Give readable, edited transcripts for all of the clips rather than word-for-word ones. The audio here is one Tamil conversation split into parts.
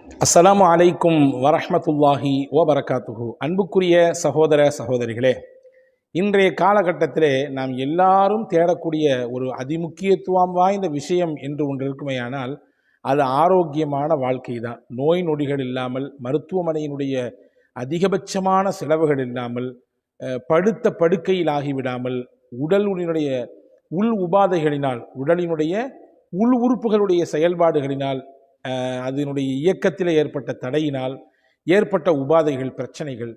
அஸ்ஸலாமு அலைக்கும் வரஹ்மத்துல்லாஹி வபரகாத்துஹு. அன்புக்குரிய சகோதர சகோதரிகளே, இன்றைய காலகட்டத்திலே நாம் எல்லாரும் தேடக்கூடிய ஒரு அதிமுக்கியத்துவம் வாய்ந்த விஷயம் என்று ஒன்று இருக்குமேயானால் அது ஆரோக்கியமான வாழ்க்கை தான். நோய் நொடிகள் இல்லாமல், மருத்துவமனையினுடைய அதிகபட்சமான செலவுகள் இல்லாமல், படுத்த படுக்கையில் ஆகிவிடாமல், உடலினுடைய உள் உபாதைகளினால், உடலினுடைய உள் உறுப்புகளுடைய செயல்பாடுகளினால், அதனுடைய இயக்கத்தில் ஏற்பட்ட தடையினால் ஏற்பட்ட உபாதைகள், பிரச்சனைகள்,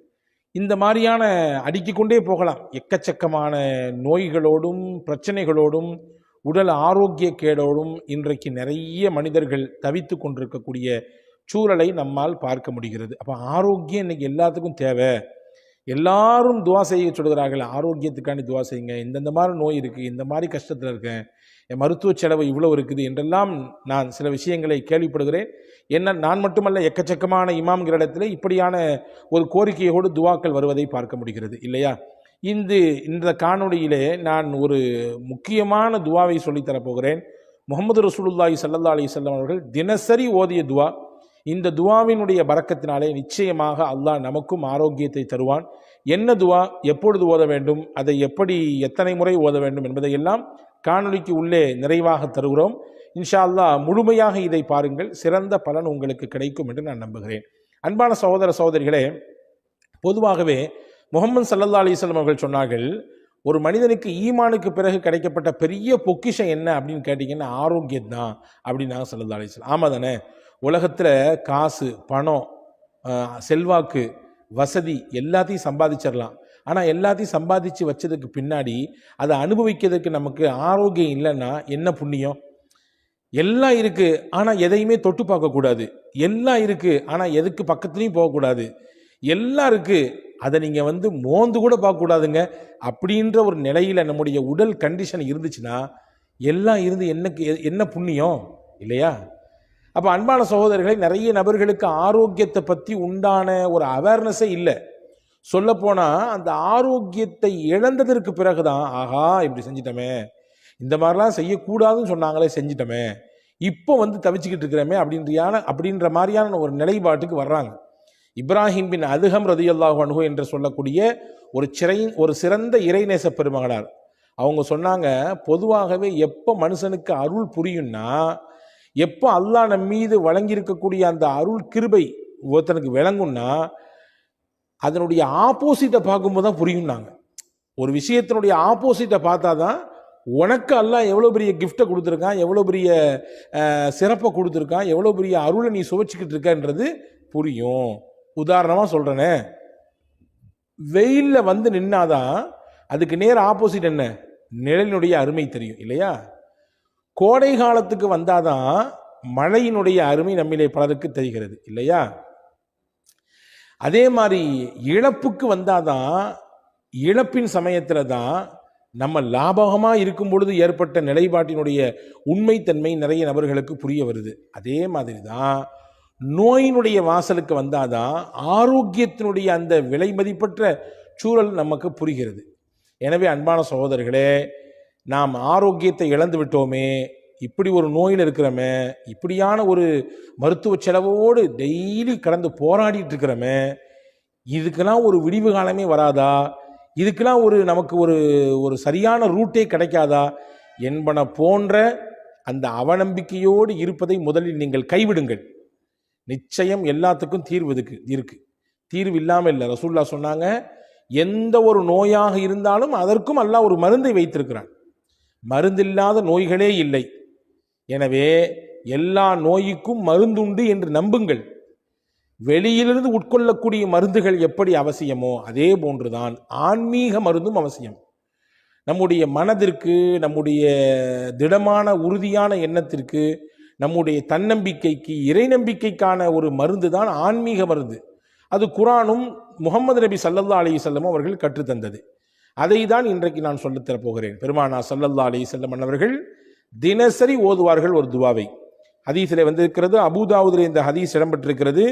இந்த மாதிரியான அடுக்கிக் கொண்டே போகலாம். எக்கச்சக்கமான நோய்களோடும் பிரச்சனைகளோடும் உடல் ஆரோக்கிய கேடோடும் இன்றைக்கு நிறைய மனிதர்கள் தவித்து கொண்டிருக்கக்கூடிய சூழலை நம்மால் பார்க்க முடிகிறது. அப்போ ஆரோக்கியம் இன்னைக்கு எல்லாத்துக்கும் தேவை. எல்லாரும் துவா செய்ய சொல்கிறார்கள், ஆரோக்கியத்துக்காண்டி துவா செய்யுங்க, இந்தந்த மாதிரி நோய் இருக்குது, இந்த மாதிரி கஷ்டத்தில் இருக்கேன், என் மருத்துவ செலவு இவ்வளோ இருக்குது என்றெல்லாம் நான் சில விஷயங்களை கேள்விப்படுகிறேன். என்ன நான் மட்டுமல்ல, எக்கச்சக்கமான இமாம்கிற இடத்துல இப்படியான ஒரு கோரிக்கையோடு துவாக்கள் வருவதை பார்க்க முடிகிறது இல்லையா? இந்த காணொளியிலே நான் ஒரு முக்கியமான துவாவை சொல்லித்தரப்போகிறேன். முகமது ரசூலுல்லாஹி ஸல்லல்லாஹு அலைஹி வஸல்லம் அவர்கள் தினசரி ஓதிய துவா. இந்த துவாவினுடைய பரக்கத்தினாலே நிச்சயமாக அல்லாஹ் நமக்கும் ஆரோக்கியத்தை தருவான். என்ன துவா, எப்பொழுது ஓத வேண்டும், அதை எப்படி எத்தனை முறை ஓத வேண்டும் என்பதையெல்லாம் காணொளிக்கு உள்ளே நிறைவாக தருகிறோம். இன்ஷா அல்லாஹ் முழுமையாக இதை பாருங்கள், சிறந்த பலன் உங்களுக்கு கிடைக்கும் என்று நான் நம்புகிறேன். அன்பான சகோதர சகோதரிகளே, பொதுவாகவே முஹம்மது ஸல்லல்லாஹு அலைஹி வஸல்லம் அவர்கள் சொன்னார்கள், ஒரு மனிதனுக்கு ஈமானுக்கு பிறகு கிடைக்கப்பட்ட பெரிய பொக்கிஷம் என்ன அப்படின்னு கேட்டிங்கன்னா ஆரோக்கியம் தான் அப்படின்னாங்க ஸல்லல்லாஹு அலைஹி வஸல்லம். ஆமாம் தானே? உலகத்தில் காசு, பணம், செல்வாக்கு, வசதி எல்லாத்தையும் சம்பாதிச்சிடலாம். ஆனால் எல்லாத்தையும் சம்பாதிச்சு வச்சதுக்கு பின்னாடி அதை அனுபவிக்கிறதுக்கு நமக்கு ஆரோக்கியம் இல்லைன்னா என்ன புண்ணியம்? எல்லாம் இருக்குது ஆனால் எதையுமே தொட்டு பார்க்கக்கூடாது, எல்லாம் இருக்குது ஆனால் எதுக்கு பக்கத்துலையும் போகக்கூடாது, எல்லாம் இருக்குது அதை நீங்கள் மோந்து கூட பார்க்கக்கூடாதுங்க அப்படின்ற ஒரு நிலையில் நம்முடைய உடல் கண்டிஷன் இருந்துச்சுன்னா எல்லாம் இருந்து என்ன புண்ணியம் இல்லையா? அப்போ அன்பான சகோதரர்களை, நிறைய நபர்களுக்கு ஆரோக்கியத்தை பற்றி உண்டான ஒரு அவேர்னஸே இல்லை. சொல்லப்போனால் அந்த ஆரோக்கியத்தை இழந்ததற்கு பிறகுதான், ஆஹா இப்படி செஞ்சிட்டோமே, இந்த மாதிரிலாம் செய்யக்கூடாதுன்னு சொன்னாங்களே செஞ்சிட்டோமே, இப்போ தவிச்சுக்கிட்டு இருக்கிறோமே அப்படின்ற மாதிரியான ஒரு நிலைப்பாட்டுக்கு வர்றாங்க. இப்ராஹிம் பின் அதுகம் ரதியல்லாஹு அன்ஹு என்று சொல்லக்கூடிய ஒரு சிறந்த இறைநேச பெருமகனார் அவங்க சொன்னாங்க, பொதுவாகவே எப்போ மனுஷனுக்கு அருள் புரியும்னா, எப்போ அல்லாஹ் நம் மீது வழங்கியிருக்கக்கூடிய அந்த அருள் கிருபை ஒருத்தனுக்கு விளங்கும்னா அதனுடைய ஆப்போசிட்டை பார்க்கும்போது தான் புரியும்னாங்க. ஒரு விஷயத்தினுடைய ஆப்போசிட்டை பார்த்தா தான் உனக்கு அல்லாஹ் எவ்வளோ பெரிய கிஃப்டை கொடுத்துருக்கான், எவ்வளோ பெரிய சிறப்பை கொடுத்துருக்கான், எவ்வளோ பெரிய அருளை நீ சுவைச்சிக்கிட்டு இருக்கன்றது புரியும். உதாரணமாக சொல்கிறேனே, வெயிலில் நின்னாதான் அதுக்கு நேர் ஆப்போசிட் என்ன, நிழலினுடைய அருமை தெரியும் இல்லையா? கோடை காலத்துக்கு வந்தாதான் மழையினுடைய அருமை நம்மிலே பலருக்கு தெரிகிறது இல்லையா? அதே மாதிரி இழப்புக்கு வந்தாதான், இழப்பின் சமயத்தில் தான் நம்ம லாபகமாக இருக்கும் பொழுது ஏற்பட்ட நிலைப்பாட்டினுடைய உண்மைத்தன்மை நிறைய நபர்களுக்கு புரிய வருது. அதே மாதிரி தான் நோயினுடைய வாசலுக்கு வந்தாதான் ஆரோக்கியத்தினுடைய அந்த விலை மதிப்பற்ற சூழல் நமக்கு புரிகிறது. எனவே அன்பான சகோதரர்களே, நாம் ஆரோக்கியத்தை இழந்து விட்டோமே, இப்படி ஒரு நோயில் இருக்கிறோமே, இப்படியான ஒரு மருத்துவ செலவோடு டெய்லி கடந்து போராடிட்டு இருக்கிறோமே, இதுக்கெல்லாம் ஒரு விடிவு காலமே வராதா? இதுக்கெல்லாம் நமக்கு ஒரு சரியான ரூட்டே கிடைக்காதா என்பன போன்ற அந்த அவநம்பிக்கையோடு இருப்பதை முதலில் நீங்கள் கைவிடுங்கள். நிச்சயம் எல்லாத்துக்கும் தீர்வு இருக்கு. தீர்வு இல்லாமல் இல்லை. ரசூலுல்லாஹ் சொன்னாங்க, எந்த ஒரு நோயாக இருந்தாலும் அதற்கும் அல்லாஹ் ஒரு மருந்தை வைத்திருக்கிறான். மருந்தில்லாத நோய்களே இல்லை. எனவே எல்லா நோய்க்கும் மருந்துண்டு என்று நம்புங்கள். வெளியிலிருந்து உட்கொள்ளக்கூடிய மருந்துகள் எப்படி அவசியமோ அதே போன்றுதான் ஆன்மீக மருந்தும் அவசியம். நம்முடைய மனதிற்கு, நம்முடைய திடமான உறுதியான எண்ணத்திற்கு, நம்முடைய தன்னம்பிக்கைக்கு, இறை நம்பிக்கைக்கான ஒரு மருந்து தான் ஆன்மீக மருந்து. அது குர்ஆனும் முஹம்மது நபி ஸல்லல்லாஹு அலைஹி வஸல்லம் அவர்கள் கற்றுத்தந்தது. அதை தான் இன்றைக்கு நான் சொல்லித்தரப் போகிறேன். பெருமானார் ஸல்லல்லாஹு அலைஹி வஸல்லம் அவர்கள் தினசரி ஓதுவார்கள் ஒரு துவாவை. ஹதீஸிலே வந்திருக்கிறது, அபூதாவுதிலே இந்த ஹதீஸ் இடம்பெற்றிருக்கிறது,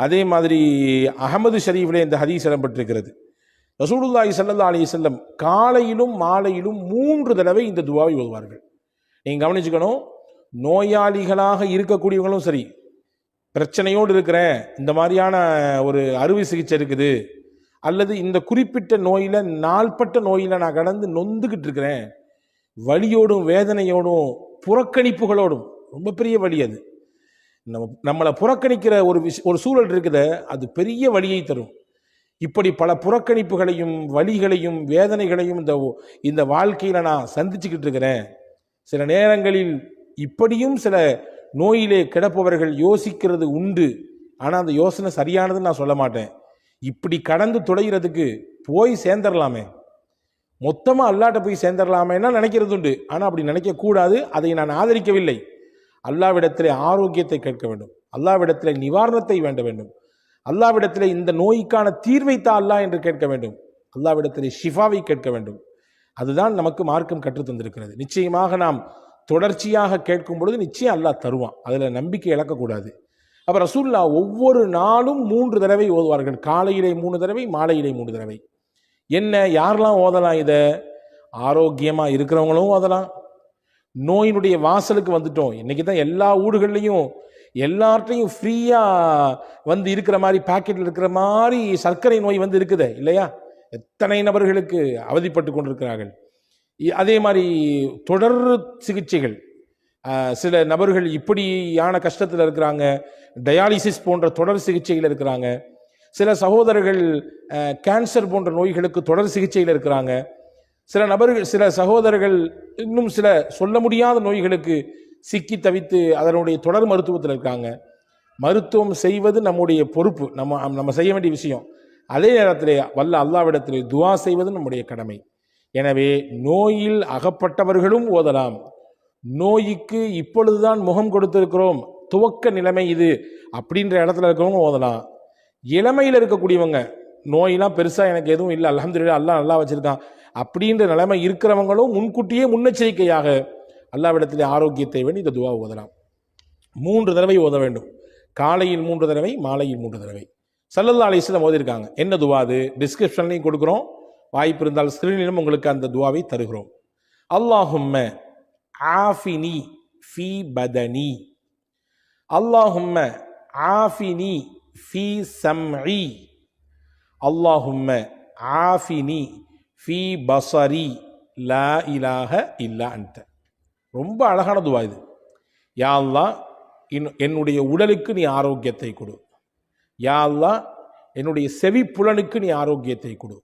அதே மாதிரி அஹமது ஷரீஃபிலே இந்த ஹதீஸ் இடம்பெற்றிருக்கிறது. ரசூலுல்லாஹி ஸல்லல்லாஹு அலைஹி வஸல்லம் காலையிலும் மாலையிலும் 3 தடவை இந்த துவாவை ஓதுவார்கள். நீங்கள் கவனிச்சுக்கணும், நோயாளிகளாக இருக்கக்கூடியவங்களும் சரி, பிரச்சனையோடு இருக்கிறேன், இந்த மாதிரியான ஒரு அறுவை சிகிச்சை இருக்குது, அல்லது இந்த குறிப்பிட்ட நோயில் நாள்பட்ட நோயில் நான் கடந்து நொந்துக்கிட்டு இருக்கிறேன், வலியோடும் வேதனையோடும் புறக்கணிப்புகளோடும், ரொம்ப பெரிய வலி அது. நம்மளை புறக்கணிக்கிற ஒரு சூழல் இருக்குது, அது பெரிய வலியை தரும். இப்படி பல புறக்கணிப்புகளையும் வலிகளையும் வேதனைகளையும் இந்த வாழ்க்கையில் நான் சந்திச்சுக்கிட்டு இருக்கிறேன். சில நேரங்களில் இப்படியும் சில நோயிலே கிடப்பவர்கள் யோசிக்கிறது உண்டு. ஆனால் அந்த யோசனை சரியானதுன்னு நான் சொல்ல மாட்டேன். இப்படி கடந்து துளைகிறதுக்கு போய் சேர்ந்துடலாமே, மொத்தமாக அல்லாட்ட போய் சேர்ந்துடலாமேன்னா நினைக்கிறது உண்டு. ஆனால் அப்படி நினைக்கக்கூடாது. அதை நான் ஆதரிக்கவில்லை. அல்லாவிடத்திலே ஆரோக்கியத்தை கேட்க வேண்டும், அல்லாவிடத்திலே நிவாரணத்தை வேண்ட வேண்டும், அல்லாவிடத்திலே இந்த நோய்க்கான தீர்வை தா அல்லாஹ் என்று கேட்க வேண்டும், அல்லாவிடத்திலே ஷிஃபாவை கேட்க வேண்டும். அதுதான் நமக்கு மார்க்கம் கற்றுத் தந்திருக்கிறது. நிச்சயமாக நாம் தொடர்ச்சியாக கேட்கும் பொழுது நிச்சயம் அல்லாஹ் தருவான். அதில் நம்பிக்கை இழக்கக்கூடாது. அப்போ ரசூலுல்லாஹ் ஒவ்வொரு நாளும் 3 தடவை ஓதுவார்கள். காலையிலே 3 தடவை, மாலையிலே 3 தடவை. என்ன, யாரெல்லாம் ஓதலாம்? இதை ஆரோக்கியமாக இருக்கிறவங்களும் ஓதலாம். நோயினுடைய வாசலுக்கு வந்துட்டோம், இன்னைக்கு தான் எல்லா ஊடுகள்லையும் எல்லார்ட்டையும் ஃப்ரீயாக இருக்கிற மாதிரி, பாக்கெட்டில் இருக்கிற மாதிரி சர்க்கரை நோய் இருக்குது இல்லையா? எத்தனை நபர்களுக்கு அவதிப்பட்டு கொண்டிருக்கிறார்கள். அதே மாதிரி தொடர் சிகிச்சைகள், சில நபர்கள் இப்படியான கஷ்டத்தில் இருக்கிறாங்க, டயாலிசிஸ் போன்ற தொடர் சிகிச்சையில் இருக்கிறாங்க. சில சகோதரர்கள் கேன்சர் போன்ற நோய்களுக்கு தொடர் சிகிச்சையில் இருக்கிறாங்க. சில சகோதரர்கள் இன்னும் சில சொல்ல முடியாத நோய்களுக்கு சிக்கி தவித்து அதனுடைய தொடர் மருத்துவத்தில் இருக்காங்க. மருத்துவம் செய்வது நம்முடைய பொறுப்பு, நம்ம செய்ய வேண்டிய விஷயம். அதே நேரத்திலே வல்ல அல்லாவிடத்திலே துவா செய்வது நம்முடைய கடமை. எனவே நோயில் அகப்பட்டவர்களும் ஓதலாம். நோய்க்கு இப்பொழுதுதான் முகம் கொடுத்திருக்கிறோம், துவக்க நிலைமை இது அப்படின்ற இடத்துல இருக்கிறவங்க ஓதலாம். இளமையில் இருக்கக்கூடியவங்க, நோயெல்லாம் பெருசாக எனக்கு எதுவும் இல்லை, அல்ஹம்துலில்லாஹ் அல்லாஹ் நல்லா வச்சிருக்கான் அப்படின்ற நிலைமை இருக்கிறவங்களும் முன்கூட்டியே முன்னெச்சரிக்கையாக அல்லாவிடத்திலே ஆரோக்கியத்தை வேண்டி இந்த துவா ஓதலாம். 3 தடவை ஓத வேண்டும். காலையில் 3 தடவை, மாலையில் 3 தடவை. ஸல்லல்லாஹு அலைஹி வஸல்லம் ஓதிருக்காங்க. என்ன துவா அது? டிஸ்கிரிப்ஷன்லையும் கொடுக்குறோம், வாய்ப்பு இருந்தால் ஸ்கிரீனிலும் உங்களுக்கு அந்த துவாவை தருகிறோம். அல்லாஹும்ம ஆஃபினி ஃபீ பதனி, அல்லாஹும்ம ஆஃபினி ஃபீ சம்இ, அல்லாஹும்ம ஆஃபினி ஃபீ பஸரி, லா இலாஹ இல்லா அன்த. ரொம்ப அழகான துவா இது. யா அல்லாஹ், என்னுடைய உடலுக்கு நீ ஆரோக்கியத்தை கொடு. யா அல்லாஹ், என்னுடைய செவி புலனுக்கு நீ ஆரோக்கியத்தை கொடு.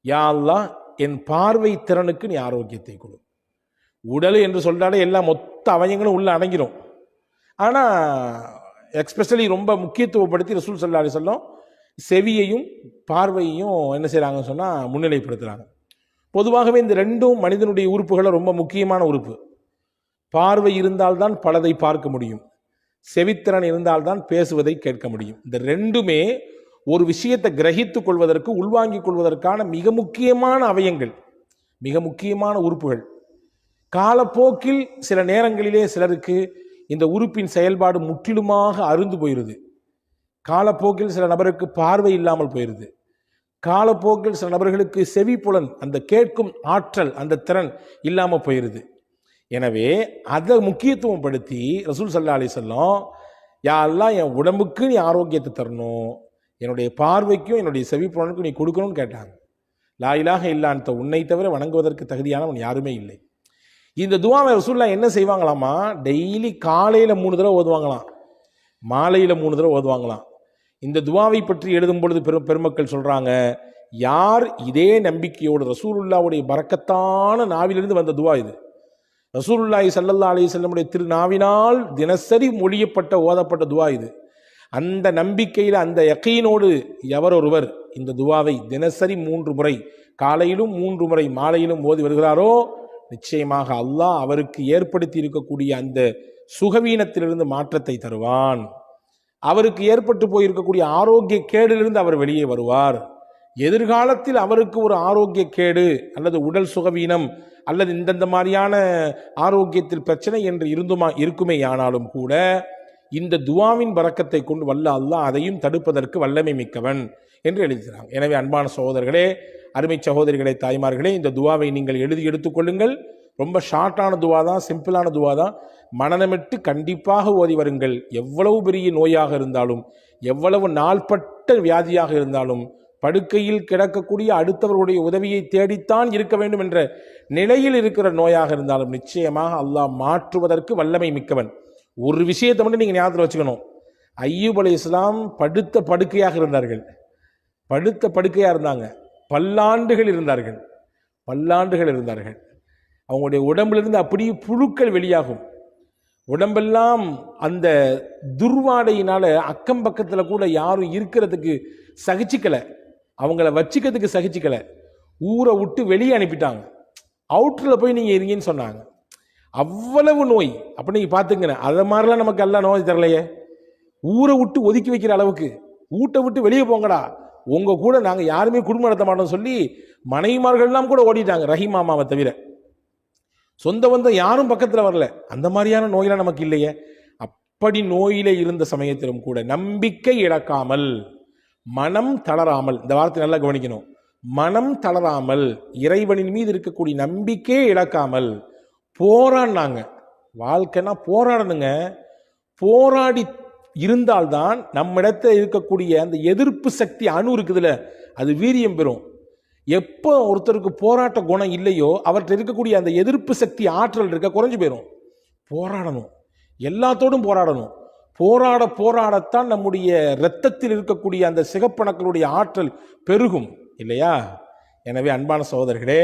யா அல்லாஹ், என் பார்வை திறனுக்கு நீ ஆரோக்கியத்தை கொடு. உடல் என்று சொல்றாலே எல்லா மொத்த அவயங்களும் உள்ள அடங்கிடும். ஆனால் எக்ஸ்பெஷலி ரொம்ப முக்கியத்துவப்படுத்தி ரசூல் ஸல்லல்லாஹு அலைஹி வஸல்லம் செவியையும் பார்வையையும் என்ன செய்கிறாங்கன்னு சொன்னால் முன்னிலைப்படுத்துகிறாங்க. பொதுவாகவே இந்த ரெண்டும் மனிதனுடைய உறுப்புகளை ரொம்ப முக்கியமான உறுப்பு. பார்வை இருந்தால்தான் பலதை பார்க்க முடியும், செவித்திறன் இருந்தால்தான் பேசுவதை கேட்க முடியும். இந்த ரெண்டுமே ஒரு விஷயத்தை கிரகித்துக் கொள்வதற்கு, உள்வாங்கிக் கொள்வதற்கான மிக முக்கியமான அவயங்கள், மிக முக்கியமான உறுப்புகள். காலப்போக்கில் சில நேரங்களிலே சிலருக்கு இந்த உறுப்பின் செயல்பாடு முற்றிலுமாக அருந்து போயிடுது. காலப்போக்கில் சில நபருக்கு பார்வை இல்லாமல் போயிடுது. காலப்போக்கில் சில நபர்களுக்கு செவி புலன், அந்த கேட்கும் ஆற்றல், அந்த திறன் இல்லாமல் போயிடுது. எனவே அதை முக்கியத்துவம் படுத்தி ரசூல் ஸல்லல்லாஹு அலைஹி வஸல்லம், யா அல்லாஹ், என் உடம்புக்கு நீ ஆரோக்கியத்தை தரணும், என்னுடைய பார்வைக்கும் என்னுடைய செவி புலனுக்கும் நீ கொடுக்கணும்னு கேட்டாங்க. லா இலாஹ இல்லா அன்த, உன்னை தவிர வணங்குவதற்கு தகுதியானவன் யாருமே இல்லை. இந்த துவாவை ரசூலுல்லாஹ் என்ன செய்வாங்களாமா, டெய்லி காலையில் 3 தடவை ஓதுவாங்களாம், மாலையில் 3 தடவை ஓதுவாங்களாம். இந்த துவாவை பற்றி எழுதும் பொழுது பெருமக்கள் சொல்றாங்க, யார் இதே நம்பிக்கையோடு, ரசூலுல்லாஹ்வுடைய பரக்கத்தான நாவிலிருந்து வந்த துவா இது, ரசூலுல்லாஹி ஸல்லல்லாஹு அலைஹி வஸல்லமுடைய திருநாவினால் தினசரி மொழியப்பட்ட ஓதப்பட்ட துவா இது. அந்த நம்பிக்கையில், அந்த யகீனோடு எவர் ஒருவர் இந்த துவாவை தினசரி 3 முறை, காலையிலும் 3 முறை, மாலையிலும் ஓதி வருகிறாரோ, நிச்சயமாக அல்லாஹ் அவருக்கு ஏற்படுத்தி இருக்கக்கூடிய அந்த சுகவீனத்திலிருந்து மாற்றத்தை தருவான். அவருக்கு ஏற்பட்டு போயிருக்கக்கூடிய ஆரோக்கிய கேடிலிருந்து அவர் வெளியே வருவார். எதிர்காலத்தில் அவருக்கு ஒரு ஆரோக்கிய கேடு அல்லது உடல் சுகவீனம் அல்லது இந்த மாதிரியான ஆரோக்கியத்தில் பிரச்சனை என்று இருக்குமே ஆனாலும் கூட இந்த துவாவின் பரக்கத்தை கொண்டு வல்ல அல்லாஹ் அதையும் தடுப்பதற்கு வல்லமை மிக்கவன் என்று எழுதுகிறாங்க. எனவே அன்பான சகோதரர்களே, அருமை சகோதரிகளே, தாய்மார்களே, இந்த துவாவை நீங்கள் எழுதி எடுத்துக்கொள்ளுங்கள். ரொம்ப ஷார்ட்டான துவா தான், சிம்பிளான துவா தான். மனநமிட்டு கண்டிப்பாக ஓதி வருங்கள். எவ்வளவு பெரிய நோயாக இருந்தாலும், எவ்வளவு நாள்பட்ட வியாதியாக இருந்தாலும், படுக்கையில் கிடக்கக்கூடிய அடுத்தவர்களுடைய உதவியை தேடித்தான் இருக்க வேண்டும் என்ற நிலையில் இருக்கிற நோயாக இருந்தாலும் நிச்சயமாக அல்லாஹ் மாற்றுவதற்கு வல்லமை மிக்கவன். ஒரு விஷயத்தை மட்டும் நீங்கள் ஞாபகத்தில் வச்சுக்கணும். ஐயூப் அலைஹிஸ்ஸலாம் படுத்த படுக்கையாக இருந்தார்கள். படுத்த படுக்கையாக இருந்தாங்க. பல்லாண்டுகள் இருந்தார்கள். அவங்களுடைய உடம்பிலிருந்து அப்படியே புழுக்கள் வெளியாகும். உடம்பெல்லாம் அந்த துர்வாடையினால அக்கம் பக்கத்தில் கூட யாரும் இருக்கிறதுக்கு சகிச்சிக்கலை, அவங்கள வச்சுக்கிறதுக்கு சகிச்சிக்கலை. ஊரை விட்டு வெளியே அனுப்பிட்டாங்க. அவுட்டரில் போய் நீங்கள் இருங்கன்னு சொன்னாங்க. அவ்வளவு நோய். அப்போ நீங்கள் பார்த்துங்க, அதை மாதிரிலாம் நமக்கு எல்லாம் நோய் தரலையே. ஊரை விட்டு ஒதுக்கி வைக்கிற அளவுக்கு, வீட்டை விட்டு வெளியே போங்கடா, உங்கள் கூட நாங்கள் யாருமே குடும்பம் நடத்த மாட்டோம் சொல்லி மனைவிமார்கள்லாம் கூட ஓடிட்டாங்க, ரஹீம் மாமாவை தவிர. சொந்த பந்தம் யாரும் பக்கத்தில் வரல. அந்த மாதிரியான நோயெல்லாம் நமக்கு இல்லையே. அப்படி நோயிலே இருந்த சமயத்திலும் கூட நம்பிக்கை இழக்காமல், மனம் தளராமல், இந்த வார்த்தை நல்லா கவனிக்கணும், மனம் தளராமல், இறைவனின் மீது இருக்கக்கூடிய நம்பிக்கையை இழக்காமல் போராடினாங்க. வாழ்க்கைனா போராடணுங்க. போராடி இருந்தால்தான் நம்மிடத்தில் இருக்கக்கூடிய அந்த எதிர்ப்பு சக்தி அணு இருக்குதுல்ல, அது வீரியம் பெறும். எப்போ ஒருத்தருக்கு போராட்ட குணம் இல்லையோ அவர்கிட்ட இருக்கக்கூடிய அந்த எதிர்ப்பு சக்தி ஆற்றல் இருக்க குறைஞ்சு போயிடும். போராடணும், எல்லாத்தோடும் போராடணும். போராடத்தான் நம்முடைய இரத்தத்தில் இருக்கக்கூடிய அந்த சிகப்பணுக்களுடைய ஆற்றல் பெருகும் இல்லையா? எனவே அன்பான சகோதரர்களே,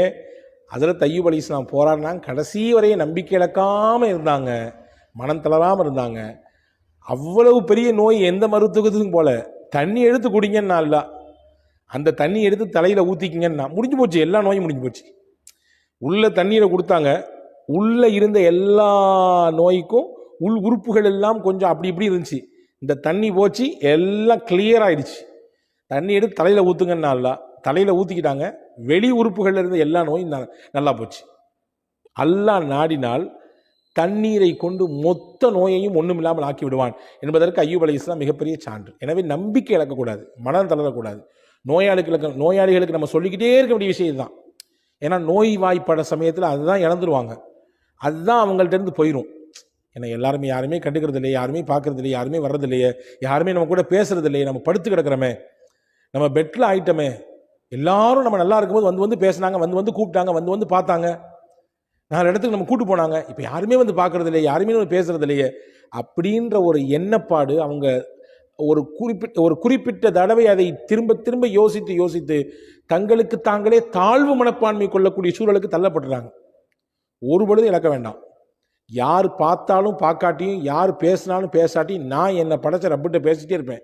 ஹஜ்ரத் அய்யூப் அலைஹிஸ்ஸலாம் போராடினாங்க. கடைசி வரையே நம்பிக்கை இழக்காமல் இருந்தாங்க, மனம் தளராமல் இருந்தாங்க. அவ்வளவு பெரிய நோய் எந்த மருத்துவத்துக்கும் போல. தண்ணி எடுத்து குடிங்கன்னா இல்லை, அந்த தண்ணி எடுத்து தலையில் ஊற்றிக்கிங்கன்னா முடிஞ்சு போச்சு, எல்லா நோயும் முடிஞ்சு போச்சு. உள்ள தண்ணீரை கொடுத்தாங்க, உள்ளே இருந்த எல்லா நோய்க்கும் உள் உறுப்புகள் எல்லாம் கொஞ்சம் அப்படி இப்படி இருந்துச்சு. இந்த தண்ணி போச்சு, எல்லாம் கிளியர் ஆயிடுச்சு. தண்ணி எடுத்து தலையில் ஊற்றுங்கன்னா இல்லை, தலையில் ஊற்றிக்கிட்டாங்க. வெளி உறுப்புகளில் இருந்த எல்லா நோயும் நல்லா போச்சு. அல்லாஹ் நாடினால் தண்ணீரை கொண்டு மொத்த நோயையும் ஒன்றும் இல்லாமல் ஆக்கி விடுவான் என்பதற்கு அய்யூப் அலைஹிஸ்ஸலாம் மிகப்பெரிய சான்று. எனவே நம்பிக்கை இழக்கக்கூடாது, மனம் தளரக்கூடாது. நோயாளிகளுக்கு நம்ம சொல்லிக்கிட்டே இருக்க வேண்டிய விஷயம் தான். ஏன்னா நோய் வாய்ப்பட சமயத்தில் அதுதான் இழந்துருவாங்க, அதுதான் அவங்கள்ட்ட இருந்து போயிடும். ஏன்னா யாருமே கண்டுக்கிறது இல்லையே, யாருமே பார்க்கறது இல்லையே, யாருமே வர்றது இல்லையே, யாருமே நம்ம கூட பேசுறது இல்லையே, நம்ம படுத்து கிடக்கிறோமே, நம்ம பெட்டில் ஆயிட்டோமே. எல்லாரும் நம்ம நல்லா இருக்கும்போது வந்து பேசினாங்க, வந்து கூப்பிட்டாங்க, வந்து பார்த்தாங்க, 4 இடத்துக்கு நம்ம கூட்டு போனாங்க. இப்போ யாருமே வந்து பார்க்கறது இல்லையே, யாருமே பேசுறது இல்லையே அப்படின்ற ஒரு எண்ணப்பாடு அவங்க ஒரு குறிப்பிட்ட தடவை அதை திரும்ப யோசித்து தங்களுக்கு தாங்களே தாழ்வு மனப்பான்மை கொள்ளக்கூடிய சூழலுக்கு தள்ளப்படுறாங்க. ஒரு பொழுது இழக்க வேண்டாம். யார் பார்த்தாலும் பார்க்காட்டியும், யார் பேசினாலும் பேசாட்டியும், நான் என்னை படைச்ச ரப்பிட்ட பேசிட்டே இருப்பேன்,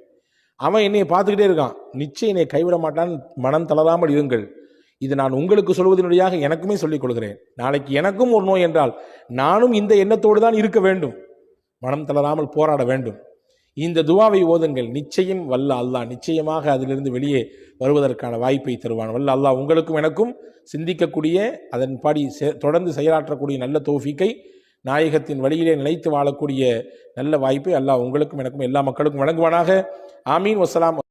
அவன் என்னை பார்த்துக்கிட்டே இருக்கான், நிச்சயம் என்னை கைவிட மாட்டான். மனம் தளராமல் இருங்கள். இது நான் உங்களுக்கு சொல்வதனுடையாக எனக்குமே சொல்லிக் கொள்கிறேன். நாளைக்கு எனக்கும் ஒரு நோய் என்றால் நானும் இந்த எண்ணத்தோடு தான் இருக்க வேண்டும். மனம் தளராமல் போராட வேண்டும். இந்த துவாவை ஓதுங்கள். நிச்சயம் வல்ல அல்லாஹ் நிச்சயமாக அதிலிருந்து வெளியே வருவதற்கான வாய்ப்பை தருவான். வல்ல அல்லாஹ் உங்களுக்கும் எனக்கும் சிந்திக்கக்கூடிய, அதன்படி தொடர்ந்து செயலாற்றக்கூடிய நல்ல தௌஃபீக்கை, நாயகத்தின் வழியிலே நிலைத்து வாழக்கூடிய நல்ல வாய்ப்பை அல்லாஹ் உங்களுக்கும் எனக்கும் எல்லா மக்களுக்கும் வழங்குவானாக. ஆமீன். வஸ்ஸலாம்.